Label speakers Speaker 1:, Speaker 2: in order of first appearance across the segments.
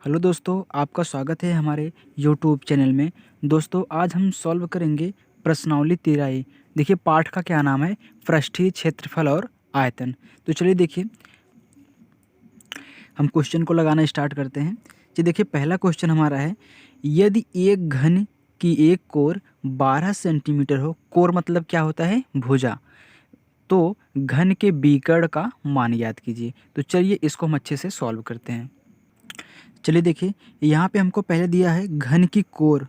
Speaker 1: Hello दोस्तों, आपका स्वागत है हमारे यूट्यूब चैनल में। दोस्तों, आज हम सॉल्व करेंगे प्रश्नावली 13A। देखिए पाठ का क्या नाम है, पृष्ठीय क्षेत्रफल और आयतन। तो चलिए देखिए, हम क्वेश्चन को लगाना स्टार्ट करते हैं। जी देखिए, पहला क्वेश्चन हमारा है, यदि एक घन की एक कोर 12 सेंटीमीटर हो, कोर मतलब क्या होता है, भुजा, तो घन के विकर्ण का मान याद कीजिए। तो चलिए इसको हम अच्छे से सॉल्व करते हैं। चलिए देखिए, यहाँ पे हमको पहले दिया है घन की कोर।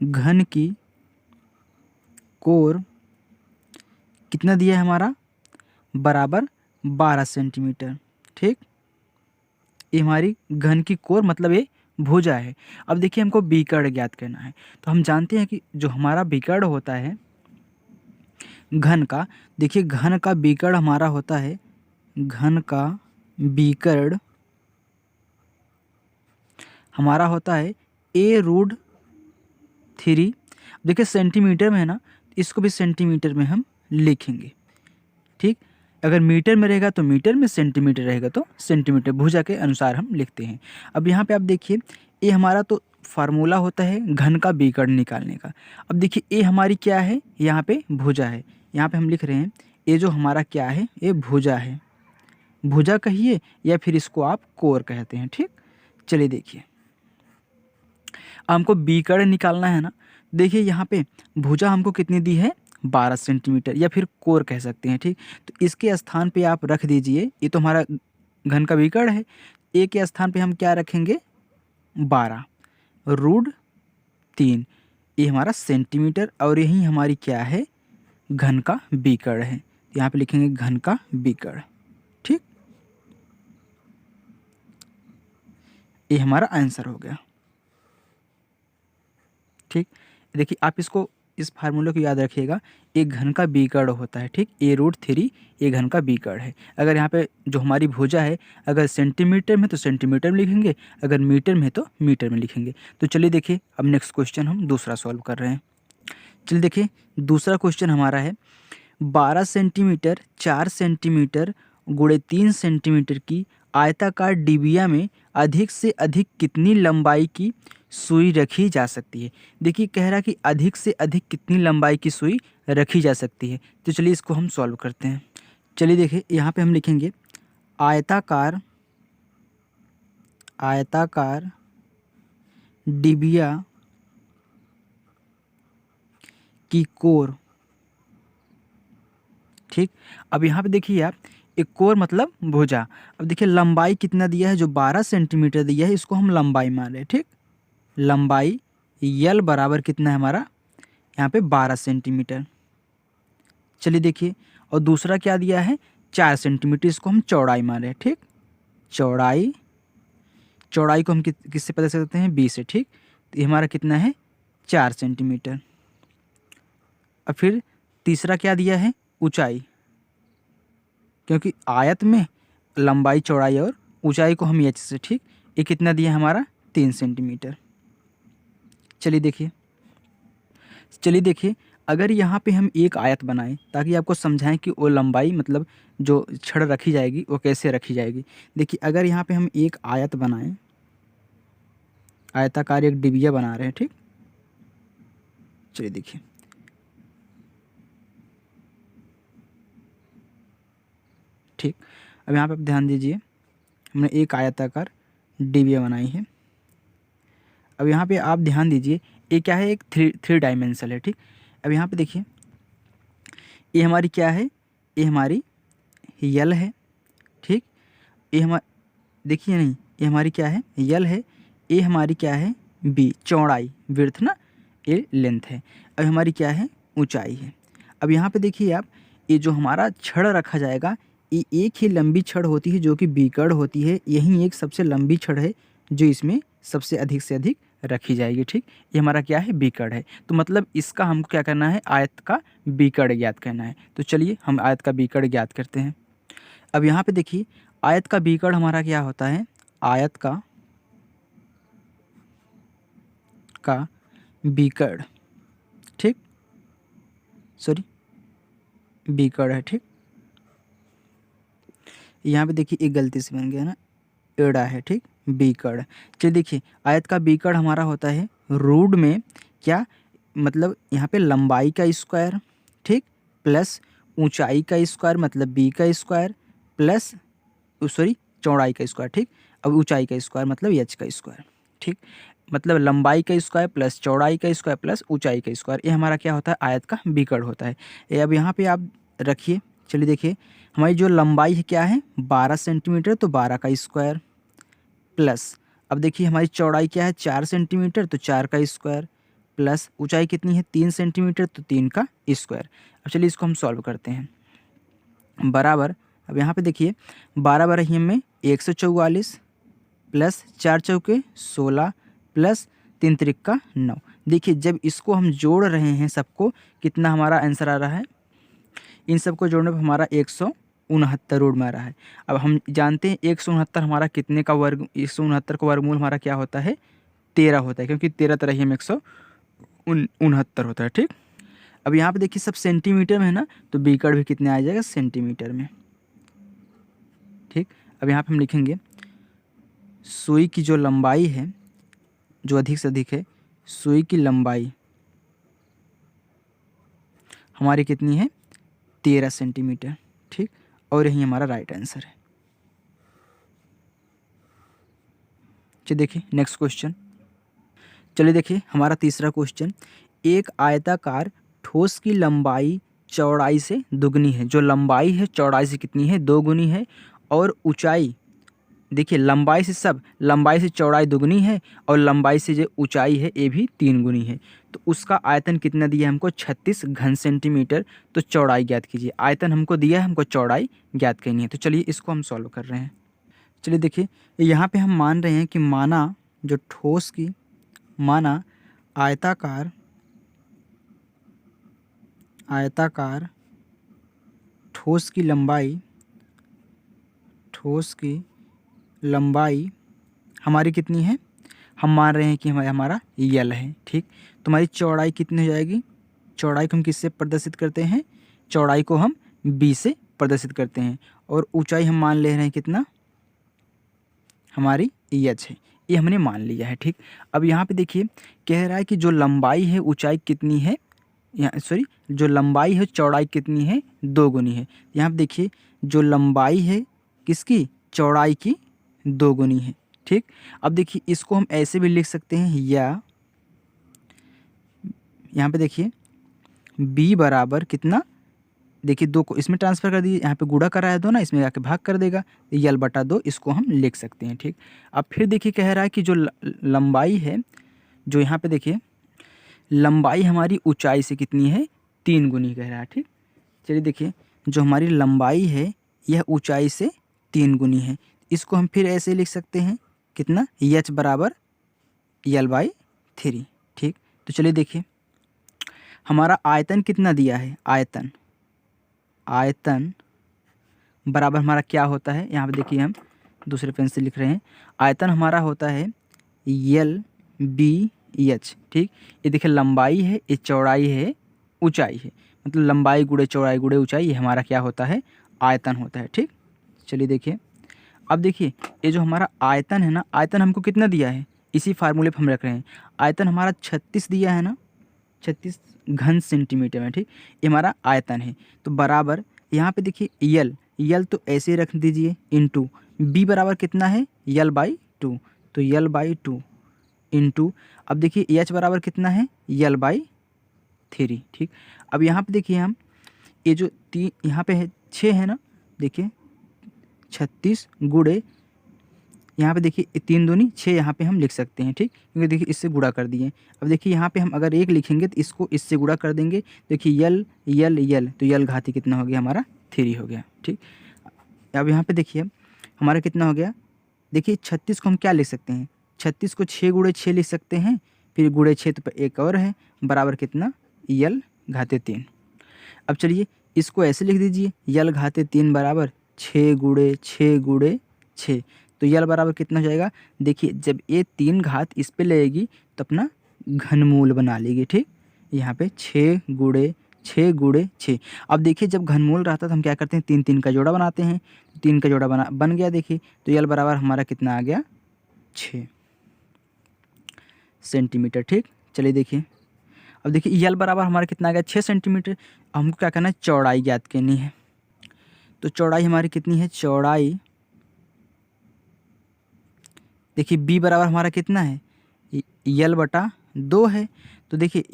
Speaker 1: घन की कोर कितना दिया है हमारा, बराबर 12 सेंटीमीटर। ठीक, ये हमारी घन की कोर मतलब ये भुजा है। अब देखिए हमको विकर्ण ज्ञात करना है। तो हम जानते हैं कि जो हमारा विकर्ण होता है घन का, देखिए घन का विकर्ण हमारा होता है, घन का विकर्ण हमारा होता है a√3। देखिए सेंटीमीटर में है ना, इसको भी सेंटीमीटर में हम लिखेंगे। ठीक, अगर मीटर में रहेगा तो मीटर में, सेंटीमीटर रहेगा तो सेंटीमीटर, भुजा के अनुसार हम लिखते हैं। अब यहाँ पे आप देखिए, ये हमारा तो फार्मूला होता है घन का विकर्ण निकालने का। अब देखिए ये हमारी क्या है, यहाँ पे भुजा है। यहाँ पे हम लिख रहे हैं ये जो हमारा क्या है, ये भुजा है। भुजा कहिए या फिर इसको आप कोर कहते हैं। ठीक, चलिए देखिए, हमको विकर्ण निकालना है ना। देखिए यहाँ पे भुजा हमको कितनी दी है, 12 सेंटीमीटर, या फिर कोर कह सकते हैं। ठीक, तो इसके स्थान पे आप रख दीजिए, ये तो हमारा घन का विकर्ण है। ए के स्थान पे हम क्या रखेंगे, 12√3। ये हमारा सेंटीमीटर और यही हमारी क्या है, घन का विकर्ण है। यहाँ पे लिखेंगे घन का विकर्ण। ठीक, ये हमारा आंसर हो गया। ठीक, देखिए आप इसको, इस फार्मूले को याद रखिएगा, एक घन का विकर्ण होता है। ठीक, a√3 ये घन का विकर्ण है। अगर यहाँ पे जो हमारी भुजा है, अगर सेंटीमीटर में तो सेंटीमीटर में लिखेंगे, अगर मीटर में तो मीटर में लिखेंगे। तो चलिए देखिए, अब नेक्स्ट क्वेश्चन हम दूसरा सॉल्व कर रहे हैं। चलिए देखिए, दूसरा क्वेश्चन हमारा है, 12 सेंटीमीटर 4 सेंटीमीटर गुणे 3 सेंटीमीटर की आयताकार डिबिया में अधिक से अधिक कितनी लंबाई की सुई रखी जा सकती है। देखिए कह रहा कि अधिक से अधिक कितनी लंबाई की सुई रखी जा सकती है। तो चलिए इसको हम सॉल्व करते हैं। चलिए देखिए, यहाँ पे हम लिखेंगे आयताकार, आयताकार डिबिया की कोर। ठीक, अब यहाँ पे देखिए आप, एक कोर मतलब भुजा। अब देखिए लंबाई कितना दिया है, जो 12 सेंटीमीटर दिया है, इसको हम लंबाई मान रहे हैं। ठीक, लंबाई यल बराबर कितना है हमारा, यहाँ पे 12 सेंटीमीटर। चलिए देखिए, और दूसरा क्या दिया है, 4 सेंटीमीटर, इसको हम चौड़ाई मान रहे हैं। ठीक, चौड़ाई, चौड़ाई को हम किससे पता कर सकते हैं, 20 से। ठीक, तो ये हमारा कितना है, 4 सेंटीमीटर। अब फिर तीसरा क्या दिया है, ऊंचाई, क्योंकि आयत में लंबाई चौड़ाई और ऊंचाई को हम एच से। ठीक, ये कितना दिया है हमारा, 3 सेंटीमीटर। चलिए देखिए, चलिए देखिए, अगर यहाँ पे हम एक आयत बनाएं ताकि आपको समझाएं कि वो लंबाई मतलब जो छड़ रखी जाएगी वो कैसे रखी जाएगी। देखिए अगर यहाँ पे हम एक आयत बनाएं, आयताकार एक डिबिया बना रहे हैं। ठीक, चलिए देखिए, ठीक, अब यहाँ पे आप ध्यान दीजिए, हमने एक आयताकार डिबिया बनाई है। अब यहाँ पे आप ध्यान दीजिए, ये क्या है, एक थ्री डायमेंशनल है। ठीक, अब यहाँ पे देखिए, ये हमारी क्या है, ये हमारी यल है। ठीक, ये हमारी, देखिए नहीं, ये हमारी क्या है, यल है। ये हमारी क्या है, बी, चौड़ाई, विड्थ ना, ये लेंथ है। अब हमारी क्या है, ऊंचाई है। अब यहाँ पे देखिए आप, ये जो हमारा छड़ रखा जाएगा, ये एक ही लंबी छड़ होती है जो कि विकर्ण होती है। यही एक सबसे लंबी छड़ है जो इसमें सबसे अधिक से अधिक रखी जाएगी। ठीक, ये हमारा क्या है, विकर्ण है। तो मतलब इसका हमको क्या करना है, आयत का विकर्ण ज्ञात करना है। तो चलिए हम आयत का विकर्ण ज्ञात करते हैं। अब यहाँ पे देखिए, आयत का विकर्ण हमारा क्या होता है, आयत का विकर्ण। ठीक, सॉरी, विकर्ण है। ठीक, यहाँ पे देखिए एक गलती से बन गया ना, एड़ा है। ठीक, बीकड़। चलिए देखिए, आयत का बीकड़ हमारा होता है रूट में क्या, मतलब यहाँ पे लंबाई का स्क्वायर, ठीक, प्लस ऊंचाई का स्क्वायर मतलब बी का स्क्वायर, प्लस सॉरी चौड़ाई का स्क्वायर, ठीक। अब ऊंचाई का स्क्वायर मतलब एच का स्क्वायर, ठीक। मतलब लंबाई का स्क्वायर प्लस चौड़ाई का स्क्वायर प्लस ऊंचाई का स्क्वायर, ये हमारा क्या होता है, आयत का बीकड़ होता है। ये अब यहाँ पे आप रखिए। चलिए देखिए, हमारी जो लंबाई है क्या है 12 सेंटीमीटर, तो 12 का स्क्वायर, प्लस अब देखिए हमारी चौड़ाई क्या है 4 सेंटीमीटर, तो 4 का स्क्वायर, प्लस ऊंचाई कितनी है 3 सेंटीमीटर, तो 3 का स्क्वायर। अब चलिए इसको हम सॉल्व करते हैं। बराबर, अब यहाँ पे देखिए 12 बारह में 144, प्लस 4 चौके 16, प्लस 3 त्रिक का 9। देखिए जब इसको हम जोड़ रहे हैं सबको, कितना हमारा आंसर आ रहा है, इन सबको जोड़ने पर हमारा 169 रूट में आ रहा है। अब हम जानते हैं 169 हमारा कितने का वर्ग, 169 का वर्गमूल हमारा क्या होता है 13 होता है, क्योंकि 13 तरह ही हम 169 होता है, ठीक। अब यहाँ पे देखिए सब सेंटीमीटर में है ना, तो बीकड़ भी कितने आ जाएगा सेंटीमीटर में, ठीक। अब यहाँ पे हम लिखेंगे सुई की जो लंबाई है, जो अधिक से अधिक है, सुई की लंबाई हमारी कितनी है 13 सेंटीमीटर, ठीक। और यही हमारा राइट आंसर है। चलिए देखिए नेक्स्ट क्वेश्चन। चलिए देखिए हमारा तीसरा क्वेश्चन, एक आयताकार ठोस की लंबाई चौड़ाई से दुगनी है। जो लंबाई है चौड़ाई से कितनी है, 2 गुनी है, और ऊंचाई देखिए लंबाई से सब, लंबाई से चौड़ाई दुगनी है, और लंबाई से जो ऊंचाई है ये भी 3 गुनी है। तो उसका आयतन कितना दिया है हमको 36 घन सेंटीमीटर। तो चौड़ाई ज्ञात कीजिए। आयतन हमको दिया है, हमको चौड़ाई ज्ञात करनी है। तो चलिए इसको हम सॉल्व कर रहे हैं। चलिए देखिए यहाँ पे हम मान रहे हैं कि माना जो ठोस की, माना आयताकार ठोस की लंबाई हमारी कितनी है, हम मान रहे हैं कि हमारा यल है, ठीक। तो हमारी चौड़ाई कितनी हो जाएगी, चौड़ाई को हम किससे प्रदर्शित करते हैं, चौड़ाई को हम बी से प्रदर्शित करते हैं, और ऊंचाई हम मान ले रहे हैं कितना, हमारी एच है, ये हमने मान लिया है, ठीक। अब यहाँ पे देखिए कह रहा है कि जो लंबाई है ऊंचाई कितनी है, यहाँ सॉरी जो लंबाई है चौड़ाई कितनी है 2 गुनी है। यहाँ पे देखिए जो लंबाई है किसकी, चौड़ाई की 2 गुनी है, ठीक। अब देखिए इसको हम ऐसे भी लिख सकते हैं, या यहाँ पे देखिए b बराबर कितना, देखिए 2 को इसमें ट्रांसफ़र कर दीजिए, यहाँ पे गुणा कर रहा है 2 ना, इसमें जाके भाग कर देगा, यल बटा 2 इसको हम लिख सकते हैं, ठीक। अब फिर देखिए कह रहा है कि जो लंबाई है, जो यहाँ पे देखिए लंबाई हमारी ऊंचाई से कितनी है 3 गुनी कह रहा है, ठीक। चलिए देखिए जो हमारी लंबाई है यह ऊंचाई से 3 गुनी है। इसको हम फिर ऐसे लिख सकते हैं कितना, एच बराबर यल बाई 3, ठीक। तो चलिए देखिए हमारा आयतन कितना दिया है, आयतन बराबर हमारा क्या होता है, यहाँ पे देखिए हम दूसरे पेन से लिख रहे हैं, आयतन हमारा होता है यल बी एच, ठीक। ये देखिए लंबाई है, ये चौड़ाई है, ऊंचाई है, मतलब लंबाई गुणे चौड़ाई गुणे ऊंचाई, ये हमारा क्या होता है आयतन होता है, ठीक। चलिए देखिए अब देखिए ये जो हमारा आयतन है ना, आयतन हमको कितना दिया है, इसी फार्मूले पर हम रख रहे हैं। आयतन हमारा 36 दिया है ना, 36 घन सेंटीमीटर में, ठीक। ये हमारा आयतन है। तो बराबर यहाँ पे देखिए यल तो ऐसे रख दीजिए, इंटू बी बराबर कितना है यल बाई 2, तो यल बाई 2 इंटू, अब देखिए एच बराबर कितना है यल बाई 3, ठीक। अब यहाँ पे देखिए हम ये जो यहाँ पे है 6 है ना, देखिए 36 गुणे यहाँ पे देखिए 3 दूनी 6 यहाँ पे हम लिख सकते हैं, ठीक, क्योंकि देखिए इससे गुणा कर दिए। अब देखिए यहाँ पे हम अगर 1 लिखेंगे तो इसको इससे गुणा कर देंगे, देखिए यल तो यल घाती कितना हो गया हमारा 3 हो गया, ठीक। अब यहाँ पे देखिए हमारा कितना हो गया, देखिए 36 को हम क्या लिख सकते हैं, 36 को 6 गुणे 6 लिख सकते हैं, फिर गुणे 6 तो एक और है, बराबर कितना यल घाते 3। अब चलिए इसको ऐसे लिख दीजिए, यल घाते 3 बराबर 6 गुणे 6 गुणे 6, तो यल बराबर कितना हो जाएगा, देखिए जब ये 3 घात इस पे लगेगी तो अपना घनमूल बना लेगी, ठीक। यहाँ पे 6 गुणे 6 गुणे 6। अब देखिए जब घनमूल रहता है तो हम क्या करते हैं 3 3 का जोड़ा बनाते हैं, 3 का जोड़ा बन गया, देखिए तो यल बराबर हमारा कितना आ गया 6 सेंटीमीटर। ठीक, चलिए देखिए, अब देखिए यल बराबर हमारा कितना आ गया 6 सेंटीमीटर। अब हमको क्या करना है, चौड़ाई ज्ञात करनी है। तो चौड़ाई हमारी कितनी है, चौड़ाई देखिए बी बराबर हमारा कितना है, यल बटा 2 है। तो देखिए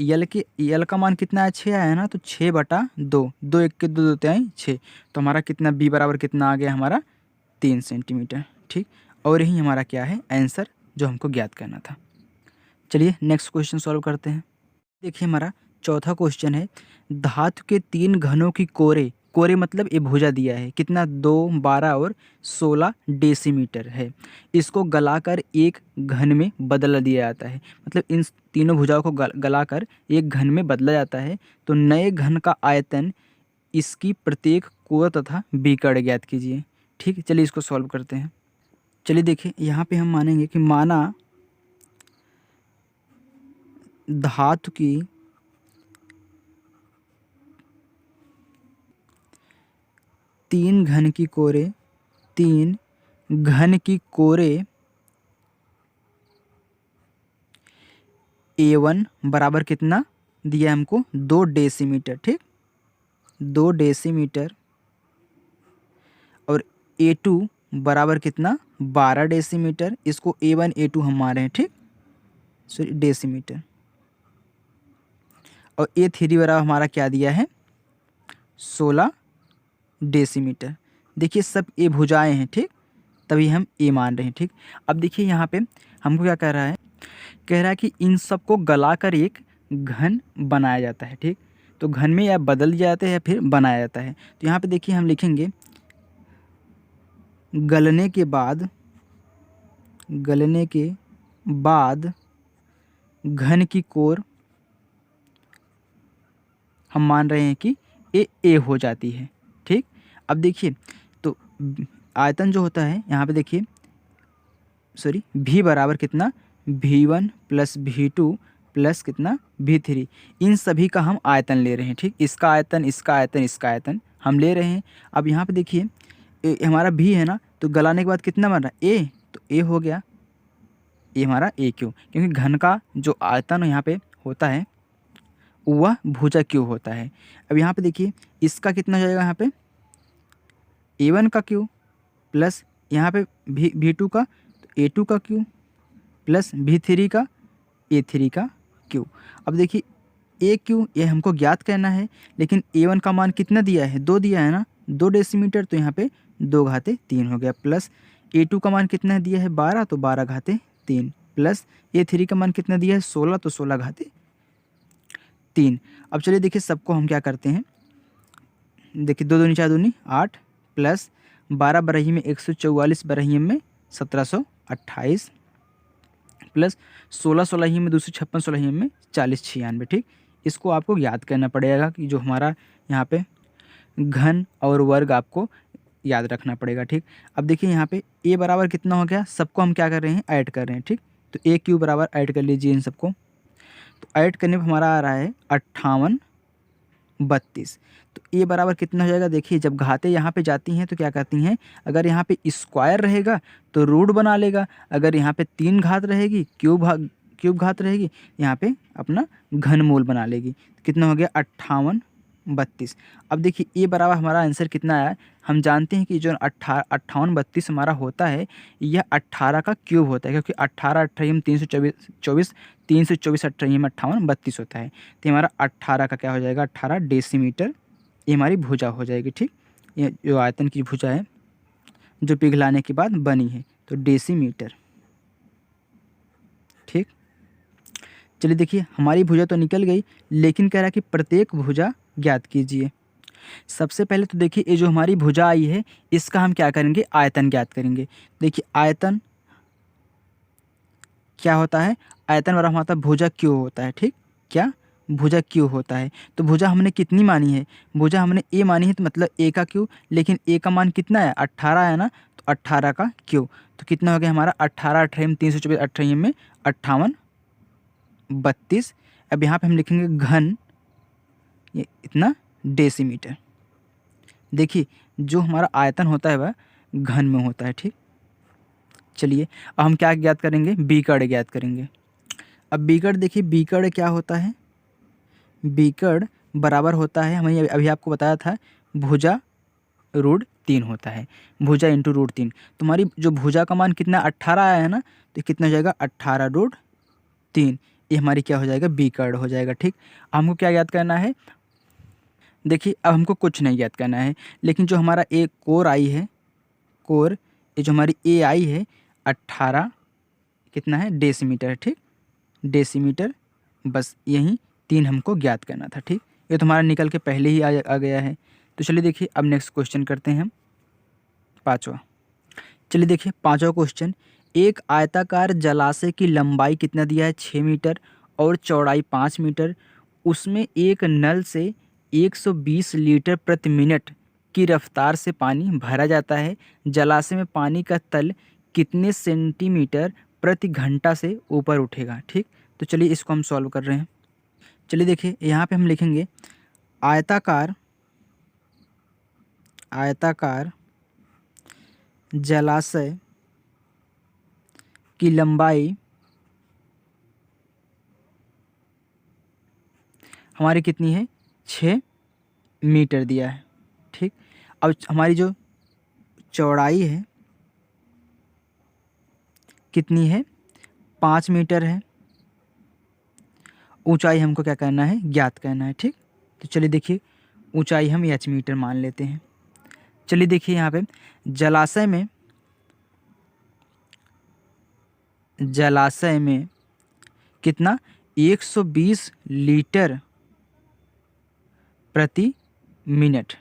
Speaker 1: यल का मान कितना है, 6 आया है ना, तो 6 बटा 2, 2 1 के 2 2 तिहाई 6। तो हमारा कितना बी बराबर कितना आ गया हमारा 3 सेंटीमीटर। ठीक, और यही हमारा क्या है आंसर जो हमको ज्ञात करना था। चलिए नेक्स्ट क्वेश्चन सॉल्व करते हैं। देखिए हमारा चौथा क्वेश्चन है, धातु के 3 घनों की कोरे, कोरे मतलब ये भुजा दिया है कितना 2, 12 और 16 डेसीमीटर है। इसको गलाकर एक घन में बदला दिया जाता है, मतलब इन तीनों भुजाओं को गलाकर एक घन में बदला जाता है। तो नए घन का आयतन, इसकी प्रत्येक कोर तथा विकर्ण ज्ञात कीजिए। ठीक, चलिए इसको सॉल्व करते हैं। चलिए देखिए यहाँ पे हम मानेंगे कि माना धातु की 3 घन की कोरे, 3 घन की कोरे A1 बराबर कितना दिया है हमको 2 डेसीमीटर। ठीक, 2 डेसीमीटर और A2 बराबर कितना 12 डेसीमीटर। इसको A1 A2 हम मान रहे हैं। ठीक, सॉरी डेसीमीटर। और A3 बराबर हमारा क्या दिया है 16 डेसीमीटर। देखिए सब ए भुजाएं हैं। ठीक, तभी हम ए मान रहे हैं। ठीक, अब देखिए यहाँ पे हमको क्या कह रहा है, कह रहा है कि इन सबको गलाकर एक घन बनाया जाता है। ठीक, तो घन में या बदल दिया जाता है या फिर बनाया जाता है। तो यहाँ पे देखिए हम लिखेंगे गलने के बाद घन की कोर हम मान रहे हैं कि ए हो जाती है। ठीक, अब देखिए तो आयतन जो होता है यहाँ पे देखिए, सॉरी भी बराबर कितना V1 प्लस V2 प्लस कितना V3, इन सभी का हम आयतन ले रहे हैं। ठीक, इसका आयतन, इसका आयतन, इसका आयतन हम ले रहे हैं। अब यहाँ पे देखिए हमारा भी है ना, तो गलाने के बाद कितना बन रहा है ए, तो ए हो गया, ये हमारा ए क्यू, क्योंकि घन का जो आयतन यहाँ पे होता है वह भुजा क्यू होता है। अब यहाँ पे देखिए इसका कितना हो जाएगा, यहाँ पे A1 का क्यू प्लस यहाँ पे V2 का, तो A2 का क्यू प्लस V3 का A3 का क्यू। अब देखिए ए क्यू ये हमको ज्ञात करना है, लेकिन A1 का मान कितना दिया है 2 दिया है ना, 2 डेसीमीटर, तो यहाँ पे 2 घाते 3 हो गया। प्लस A2 का मान कितना दिया है 12, तो 12 घाते 3 प्लस A3 का मान कितना दिया है 16, तो 16 घाते 3। अब चलिए देखिए सबको हम क्या करते हैं, देखिए 2 दूनी 4 दूनी 8 प्लस 12 बरही में 144 बरही में 1728 प्लस 16 16 में 256 16 में 40 96। ठीक, इसको आपको याद करना पड़ेगा कि जो हमारा यहाँ पे घन और वर्ग आपको याद रखना पड़ेगा। ठीक, अब देखिए यहाँ पे ए बराबर कितना हो गया, सबको हम क्या कर रहे हैं ऐड कर रहे हैं। ठीक, तो ए क्यू बराबर ऐड कर लीजिए इन सबको, तो ऐड करने पर हमारा आ रहा है 58 32। तो ए बराबर कितना हो जाएगा, देखिए जब घाते यहाँ पे जाती हैं तो क्या करती हैं, अगर यहाँ पे स्क्वायर रहेगा तो रूट बना लेगा, अगर यहाँ पे 3 घात रहेगी क्यूब घात रहेगी, यहाँ पे अपना घनमूल बना लेगी। कितना हो गया 58 32। अब देखिए ए बराबर हमारा आंसर कितना आया, हम जानते हैं कि जो 58 32 हमारा होता है यह 18 का क्यूब होता है, क्योंकि 18 अट्ठाईम 324 324 अट्ठाईम 58 32 होता है। तो हमारा 18 का क्या हो जाएगा 18 डेसीमीटर, ये हमारी भुजा हो जाएगी। ठीक, ये जो आयतन की भुजा है जो पिघलाने के बाद बनी है, तो डेसीमीटर। ठीक, चलिए देखिए हमारी भुजा तो निकल गई, लेकिन कह रहा है कि प्रत्येक भुजा ज्ञात कीजिए। सबसे पहले तो देखिए ये जो हमारी भुजा आई है इसका हम क्या करेंगे, आयतन ज्ञात करेंगे। देखिए आयतन क्या होता है, आयतन बराबर हमारा भुजा क्यू होता है। ठीक, क्या भुजा क्यू होता है। तो भुजा हमने कितनी मानी है, भुजा हमने ए मानी है, तो मतलब ए का क्यू, लेकिन ए का मान कितना है 18 है ना, तो 18 का क्यू, तो कितना हो गया हमारा 18 अट्ठाईम 324 अट्ठाईम में 58 32। अब यहाँ पे हम लिखेंगे घन, ये इतना डेसीमीटर। देखिए जो हमारा आयतन होता है वह घन में होता है। ठीक, चलिए अब हम क्या ज्ञात करेंगे, बीकड़ ज्ञात करेंगे। अब बीकड़ देखिए, बीकड़ क्या होता है, बीकड़ बराबर होता है, हमें अभी आपको बताया था, भुजा रूट 3 होता है, भुजा इंटू रूट 3। तुम्हारी जो भुजा का मान कितना 18 आया है ना, तो कितना हो जाएगा 18 रूट 3, ये हमारी क्या हो जाएगा, बीकड़ हो जाएगा। ठीक, हमको क्या याद करना है, देखिए अब हमको कुछ नहीं याद करना है, लेकिन जो हमारा एक कोर आई है, कोर ये जो हमारी ए आई है 18 कितना है डेसीमीटर। ठीक, डेसीमीटर, बस यही 3 हमको ज्ञात करना था। ठीक, ये तो हमारा निकल के पहले ही आ गया है। तो चलिए देखिए अब नेक्स्ट क्वेश्चन करते हैं हम, पाँचवा। चलिए देखिए पाँचवा क्वेश्चन, एक आयताकार जलाशय की लंबाई कितना दिया है 6 मीटर और चौड़ाई 5 मीटर, उसमें एक नल से 120 लीटर प्रति मिनट की रफ्तार से पानी भरा जाता है। जलाशय में पानी का तल कितने सेंटीमीटर प्रति घंटा से ऊपर उठेगा। ठीक, तो चलिए इसको हम सॉल्व कर रहे हैं। चलिए देखिए यहाँ पे हम लिखेंगे आयताकार, आयताकार जलाशय की लंबाई हमारी कितनी है 6 मीटर दिया है। ठीक, अब हमारी जो चौड़ाई है कितनी है 5 मीटर है, ऊंचाई हमको क्या करना है, ज्ञात करना है। ठीक, तो चलिए देखिए ऊंचाई हम h मीटर मान लेते हैं। चलिए देखिए यहाँ पे जलाशय में, जलाशय में कितना 120 लीटर प्रति मिनट,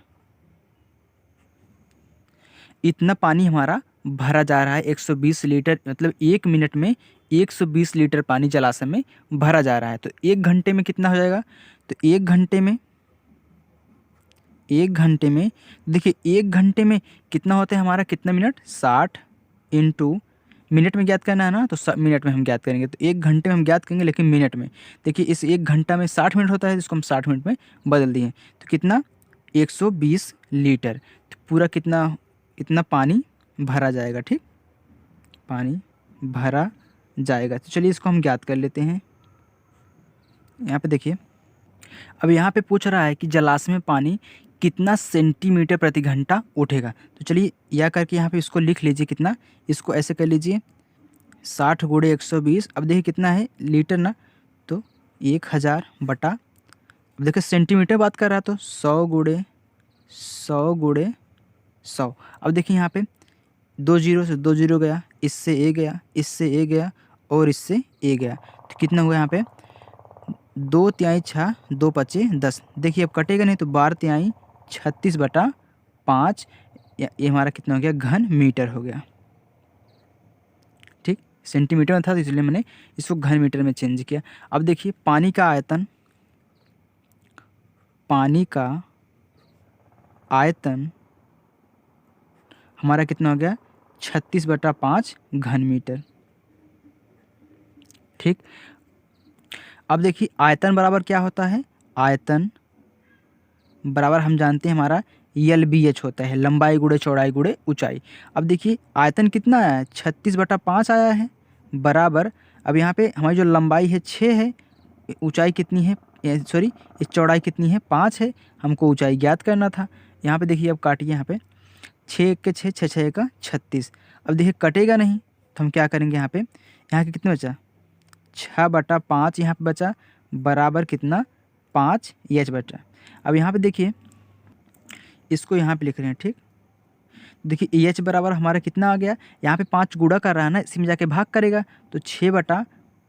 Speaker 1: इतना पानी हमारा भरा जा रहा है। 120 लीटर मतलब 1 मिनट में 120 लीटर पानी जलाशय में भरा जा रहा है। तो 1 घंटे में कितना हो जाएगा, तो 1 घंटे में, 1 घंटे में देखिए 1 घंटे में कितना होता है हमारा, कितना मिनट 60 इंटू मिनट में ज्ञात करना है ना, तो मिनट में हम ज्ञात करेंगे। तो 1 घंटे में हम ज्ञात करेंगे, लेकिन मिनट में देखिए इस 1 घंटा में 60 मिनट होता है, जिसको हम 60 मिनट में बदल दिए। तो कितना 120 लीटर, तो पूरा कितना, इतना पानी भरा जाएगा। ठीक, पानी भरा जाएगा। तो चलिए इसको हम ज्ञात कर लेते हैं। यहाँ पे देखिए अब यहाँ पे पूछ रहा है कि जलाशय में पानी कितना सेंटीमीटर प्रति घंटा उठेगा। तो चलिए यह करके यहाँ पे इसको लिख लीजिए, कितना, इसको ऐसे कर लीजिए 60 गुणे 120। अब देखिए कितना है लीटर ना, तो 1000 बटा, अब देखिए सेंटीमीटर बात कर रहा है तो 100 गुणे 100 गुणे 100। अब देखिए यहाँ पे 2 जीरो से 2 जीरो गया, इससे ए गया, इससे ए गया और इससे ए गया, तो कितना हुआ यहाँ पे 2 तिहाई 6, 2 पचे 10। देखिए अब कटेगा नहीं, तो 12 तिहाई 36 बटा 5, ये हमारा कितना हो गया, घन मीटर हो गया। ठीक, सेंटीमीटर में था तो इसलिए मैंने इसको घन मीटर में चेंज किया। अब देखिए पानी का आयतन, पानी का आयतन हमारा कितना हो गया 36 बटा 5 घन मीटर। ठीक, अब देखिए आयतन बराबर क्या होता है, आयतन बराबर हम जानते हैं हमारा LBH होता है, लंबाई गुणे चौड़ाई गुणे ऊंचाई। अब देखिए आयतन कितना आया है 36 बटा 5 आया है, बराबर, अब यहाँ पे हमारी जो लंबाई है 6 है, ऊंचाई कितनी है, सॉरी इस चौड़ाई कितनी है 5 है, हमको ऊंचाई ज्ञात करना था। यहाँ पे देखिए अब काटिए, यहाँ पे 6 के 6, 6 6 का 36। अब देखिए कटेगा नहीं, तो हम क्या करेंगे, यहाँ पे यहाँ के कितना बचा 6 बटा 5 यहाँ पे बचा, बराबर कितना 5 एच बचा। अब यहाँ पे देखिए इसको यहाँ पे लिख रहे हैं। ठीक, देखिए एच बराबर हमारा कितना आ गया, यहाँ पे 5 गुणा कर रहा है ना, इसी में जाके भाग करेगा, तो 6 बटा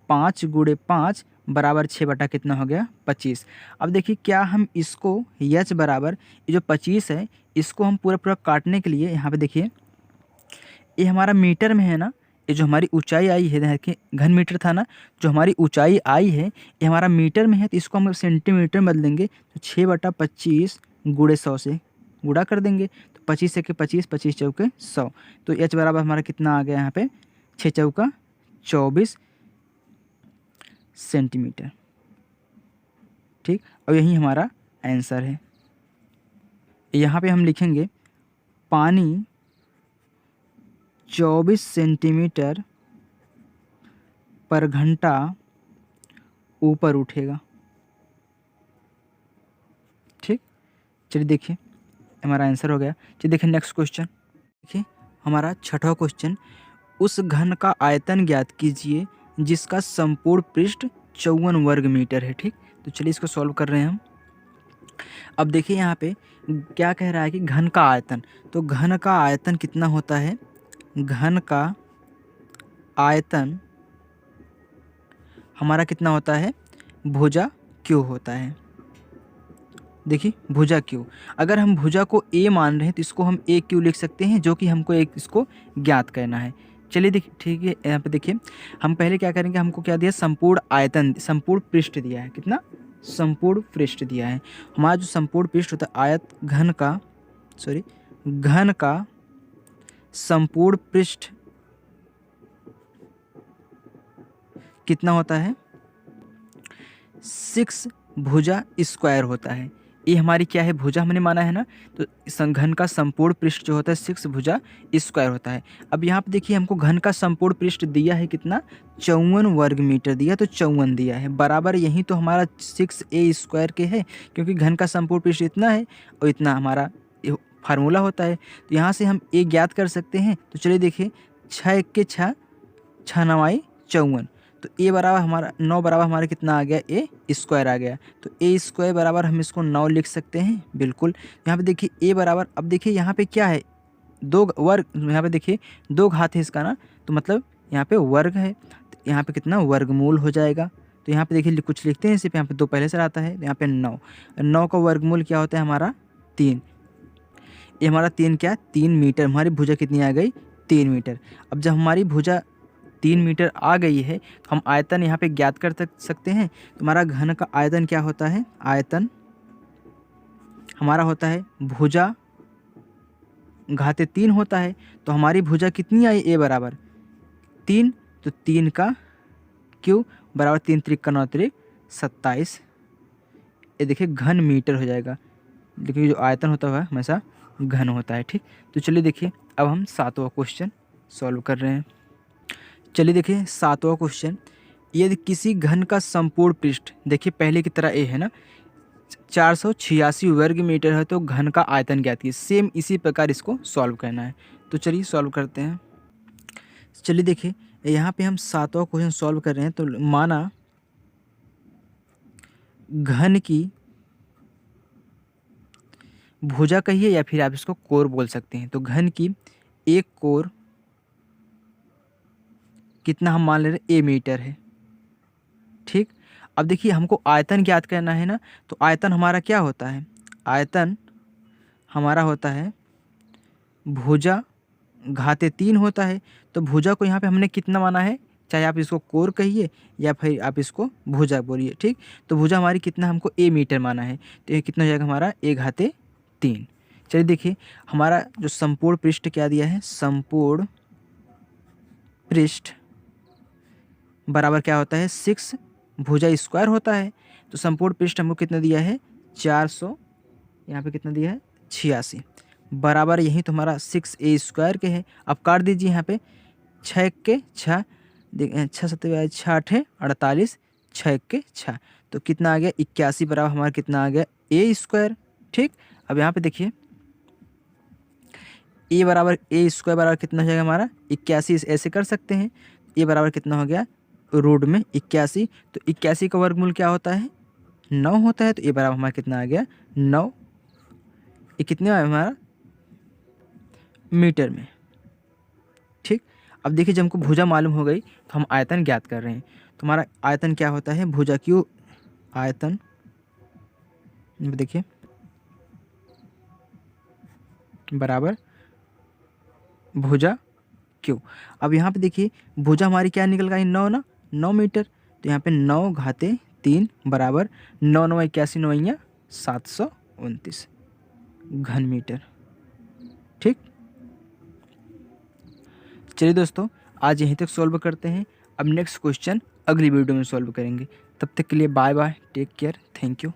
Speaker 1: 5 गुणे 5 बराबर 6 बटा कितना हो गया 25। अब देखिए क्या हम इसको एच बराबर ये जो 25 है, इसको हम पूरा पूरा काटने के लिए यहाँ पे देखिए ये हमारा मीटर में है ना, ये जो हमारी ऊंचाई आई है, देखिए घन मीटर था ना, जो हमारी ऊंचाई आई है ये हमारा मीटर में है, तो इसको हम सेंटीमीटर में बदलेंगे, तो 6 बटा 25 गुणे 100 से गुणा कर देंगे, तो 25 के 25, 25 चौके 100, तो एच बराबर हमारा कितना आ गया यहाँ पे 6 चौका 24 सेंटीमीटर। ठीक, और यही हमारा आंसर है। यहाँ पे हम लिखेंगे पानी 24 सेंटीमीटर पर घंटा ऊपर उठेगा। ठीक, चलिए देखिए हमारा आंसर हो गया। चलिए देखिए नेक्स्ट क्वेश्चन। देखिए हमारा छठा क्वेश्चन, उस घन का आयतन ज्ञात कीजिए जिसका संपूर्ण पृष्ठ 54 वर्ग मीटर है। ठीक, तो चलिए इसको सॉल्व कर रहे हैं हम। अब देखिए यहाँ पे क्या कह रहा है कि घन का आयतन, तो घन का आयतन कितना होता है, घन का आयतन हमारा कितना होता है, भुजा क्यू होता है। देखिए भुजा क्यू, अगर हम भुजा को ए मान रहे हैं तो इसको हम ए क्यू लिख सकते हैं, जो कि हमको एक इसको ज्ञात करना है। चलिए देखिए ठीक है, यहाँ पे देखिए हम पहले क्या करेंगे, हमको क्या दिया, संपूर्ण आयतन, संपूर्ण पृष्ठ दिया है, कितना, संपूर्ण पृष्ठ दिया है। हमारा जो संपूर्ण पृष्ठ होता है आयत घन का, घन का संपूर्ण पृष्ठ कितना होता है, 6 भुजा स्क्वायर होता है। ये हमारी क्या है, भुजा हमने माना है ना, तो घन का संपूर्ण पृष्ठ जो होता है 6 भुजा स्क्वायर होता है। अब यहाँ पे देखिए हमको घन का संपूर्ण पृष्ठ दिया है कितना, 54 वर्ग मीटर दिया, तो 54 दिया है, बराबर यही तो हमारा 6a स्क्वायर के है, क्योंकि घन का संपूर्ण पृष्ठ इतना है और इतना हमारा फार्मूला होता है। तो यहाँ से हम a ज्ञात कर सकते हैं। तो चलिए देखिए 6 1 के 6, 6 9 54, तो ए बराबर हमारा 9 बराबर हमारा कितना आ गया, ए स्क्वायर आ गया। तो ए स्क्वायर बराबर हम इसको 9 लिख सकते हैं, बिल्कुल। यहाँ पे देखिए ए बराबर, अब देखिए यहाँ पे क्या है, 2 वर्ग, यहाँ पे देखिए 2 घात है इसका ना, तो मतलब यहाँ पे वर्ग है, तो यहाँ पे कितना वर्गमूल हो जाएगा। तो यहाँ पे देखिए कुछ लिखते हैं सिर्फ, यहाँ पे 2 पहले से आता है, यहाँ पे 9, 9 का वर्गमूल क्या होता है हमारा 3, ये हमारा 3 क्या, 3 मीटर, हमारी भुजा कितनी आ गई, 3 मीटर। अब जब हमारी भुजा 3 मीटर आ गई है, हम आयतन यहाँ पे ज्ञात कर सकते हैं। तो हमारा घन का आयतन क्या होता है, आयतन हमारा होता है भुजा घाते 3 होता है। तो हमारी भुजा कितनी आई, ए बराबर 3, तो 3 का क्यू बराबर 3 त्रिक का 9 त्रिक 27, ये देखिए घन मीटर हो जाएगा। देखिए जो आयतन होता है हमेशा घन होता है। ठीक, तो चलिए देखिए अब हम 7वां क्वेश्चन सॉल्व कर रहे हैं। चलिए देखिए 7वां क्वेश्चन, यदि किसी घन का संपूर्ण पृष्ठ, देखिए पहले की तरह ए है ना, 486 वर्ग मीटर है, तो घन का आयतन ज्ञात कीजिए। सेम इसी प्रकार इसको सॉल्व करना है। तो चलिए सॉल्व करते हैं। चलिए देखिए यहाँ पे हम 7वां क्वेश्चन सॉल्व कर रहे हैं। तो माना घन की भुजा कहिए या फिर आप इसको कोर बोल सकते हैं। तो घन की एक कोर कितना हम मान ले रहे हैं, ए मीटर है। ठीक, अब देखिए हमको आयतन ज्ञात करना है ना, तो आयतन हमारा क्या होता है, आयतन हमारा होता है भुजा घाते 3 होता है। तो भुजा को यहाँ पे हमने कितना माना है, चाहे आप इसको कोर कहिए या फिर आप इसको भुजा बोलिए। ठीक, तो भुजा हमारी कितना हमको ए मीटर माना है, तो ये कितना हो जाएगा हमारा ए घाते 3। चलिए देखिए हमारा जो संपूर्ण पृष्ठ क्या दिया है, संपूर्ण पृष्ठ बराबर क्या होता है, 6 भुजा स्क्वायर होता है। तो संपूर्ण पृष्ठ हमको कितना दिया है, 400, यहाँ पे कितना दिया है 86, बराबर यही तो हमारा 6a स्क्वायर के है। अब काट दीजिए यहाँ पे 6 के 6, 6 7 6 8 48, 6 के 6, तो कितना आ गया 81, बराबर हमारा कितना आ गया ए स्क्वायर। ठीक, अब यहाँ पे देखिए ए बराबर ए स्क्वायर बराबर कितना हो जाएगा हमारा 81, ऐसे कर सकते हैं। ए बराबर कितना हो गया रूट में 81, तो 81 का वर्गमूल क्या होता है 9 होता है। तो ए बराबर हमारा कितना आ गया 9, ये कितने है हमारा मीटर में। ठीक, अब देखिए जब हमको भुजा मालूम हो गई तो हम आयतन ज्ञात कर रहे हैं। तो हमारा आयतन क्या होता है, भुजा क्यू आयतन, देखिए बराबर भुजा क्यू। अब यहाँ पे देखिए भुजा हमारी क्या निकल गई 9 ना, 9 मीटर। तो यहाँ पे 9 घाते 3 बराबर 9 9 81 9 729 घन मीटर। ठीक, चलिए दोस्तों आज यहीं तक सॉल्व करते हैं। अब नेक्स्ट क्वेश्चन अगली वीडियो में सॉल्व करेंगे। तब तक के लिए bye bye, take care, thank you.